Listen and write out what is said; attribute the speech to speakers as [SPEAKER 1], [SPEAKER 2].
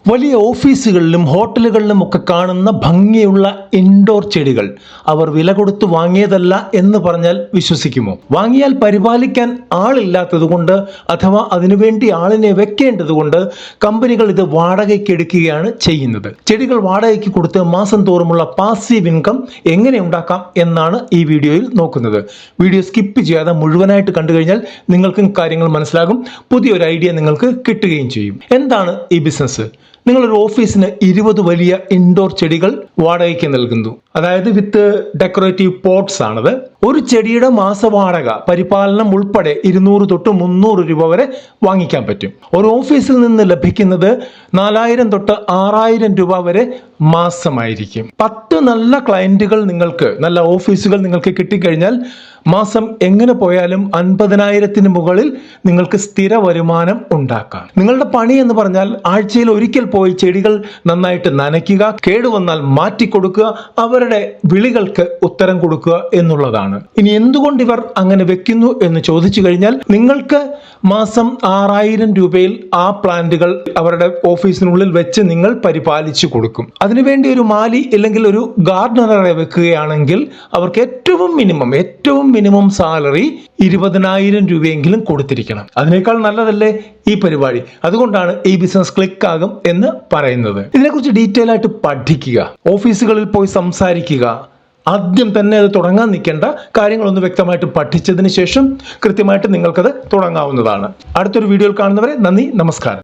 [SPEAKER 1] വലിയ ഓഫീസുകളിലും ഹോട്ടലുകളിലും ഒക്കെ കാണുന്ന ഭംഗിയുള്ള ഇൻഡോർ ചെടികൾ അവർ വില കൊടുത്ത് വാങ്ങിയതല്ല എന്ന് പറഞ്ഞാൽ വിശ്വസിക്കുമോ? വാങ്ങിയാൽ പരിപാലിക്കാൻ ആളില്ലാത്തതുകൊണ്ട് അഥവാ അതിനുവേണ്ടി ആളിനെ വെക്കേണ്ടതുകൊണ്ട് കമ്പനികൾ ഇത് വാടകയ്ക്ക് എടുക്കുകയാണ് ചെയ്യുന്നത്. ചെടികൾ വാടകയ്ക്ക് കൊടുത്ത് മാസം തോറുമുള്ള പാസീവ് ഇൻകം എങ്ങനെ ഉണ്ടാക്കാം എന്നാണ് ഈ വീഡിയോയിൽ നോക്കുന്നത്. വീഡിയോ സ്കിപ്പ് ചെയ്യാതെ മുഴുവനായിട്ട് കണ്ടു കഴിഞ്ഞാൽ നിങ്ങൾക്കും കാര്യങ്ങൾ മനസ്സിലാകും. പുതിയൊരു ഐഡിയ നിങ്ങൾക്ക് കിട്ടുകയും ചെയ്യും. എന്താണ് ഈ ബിസിനസ്? നിങ്ങളൊരു ഓഫീസിന് 20 വലിയ ഇൻഡോർ ചെടികൾ വാടകയ്ക്ക് നൽകുന്നു. അതായത് വിത്ത് ഡെക്കറേറ്റീവ് പോട്ട്സ് ആണത്. ഒരു ചെടിയുടെ മാസവാടക പരിപാലനം ഉൾപ്പെടെ 200 തൊട്ട് 300 രൂപ വരെ വാങ്ങിക്കാൻ പറ്റും. ഒരു ഓഫീസിൽ നിന്ന് ലഭിക്കുന്നത് 4000 തൊട്ട് 6000 രൂപ വരെ മാസമായിരിക്കും. 10 നല്ല ക്ലയന്റുകൾ നിങ്ങൾക്ക്, നല്ല ഓഫീസുകൾ നിങ്ങൾക്ക് കിട്ടിക്കഴിഞ്ഞാൽ മാസം എങ്ങനെ പോയാലും 50,000-ന് മുകളിൽ നിങ്ങൾക്ക് സ്ഥിര വരുമാനം ഉണ്ടാക്കാം. നിങ്ങളുടെ പണി എന്ന് പറഞ്ഞാൽ ആഴ്ചയിൽ ഒരിക്കൽ പോയി ചെടികൾ നന്നായിട്ട് നനയ്ക്കുക, കേടുവന്നാൽ മാറ്റിക്കൊടുക്കുക, അവരുടെ വിളികൾക്ക് ഉത്തരം കൊടുക്കുക എന്നുള്ളതാണ്. ഇനി എന്തുകൊണ്ട് ഇവർ അങ്ങനെ വെക്കുന്നു എന്ന് ചോദിച്ചു കഴിഞ്ഞാൽ, നിങ്ങൾക്ക് മാസം 6000 രൂപയിൽ ആ പ്ലാന്റുകൾ അവരുടെ ഓഫീസിനുള്ളിൽ വെച്ച് നിങ്ങൾ പരിപാലിച്ചു കൊടുക്കും. അതിനുവേണ്ടി ഒരു മാലി അല്ലെങ്കിൽ ഒരു ഗാർഡനറെ വെക്കുകയാണെങ്കിൽ അവർക്ക് ഏറ്റവും മിനിമം സാലറി 20,000 രൂപയെങ്കിലും കൊടുത്തിരിക്കണം. അതിനേക്കാൾ നല്ലതല്ലേ ഈ പരിപാടി? അതുകൊണ്ടാണ് ഈ ബിസിനസ് ക്ലിക്ക് ആകും എന്ന് പറയുന്നത്. ഇതിനെക്കുറിച്ച് ഡീറ്റെയിൽ ആയിട്ട് പഠിക്കുക, ഓഫീസുകളിൽ പോയി സംസാരിക്കുക. ആദ്യം തന്നെ അത് തുടങ്ങാൻ നിൽക്കേണ്ട, കാര്യങ്ങളൊന്ന് വ്യക്തമായിട്ട് പഠിച്ചതിന് ശേഷം കൃത്യമായിട്ട് നിങ്ങൾക്കത് തുടങ്ങാവുന്നതാണ്. അടുത്തൊരു വീഡിയോയിൽ കാണുന്നവരെ നന്ദി, നമസ്കാരം.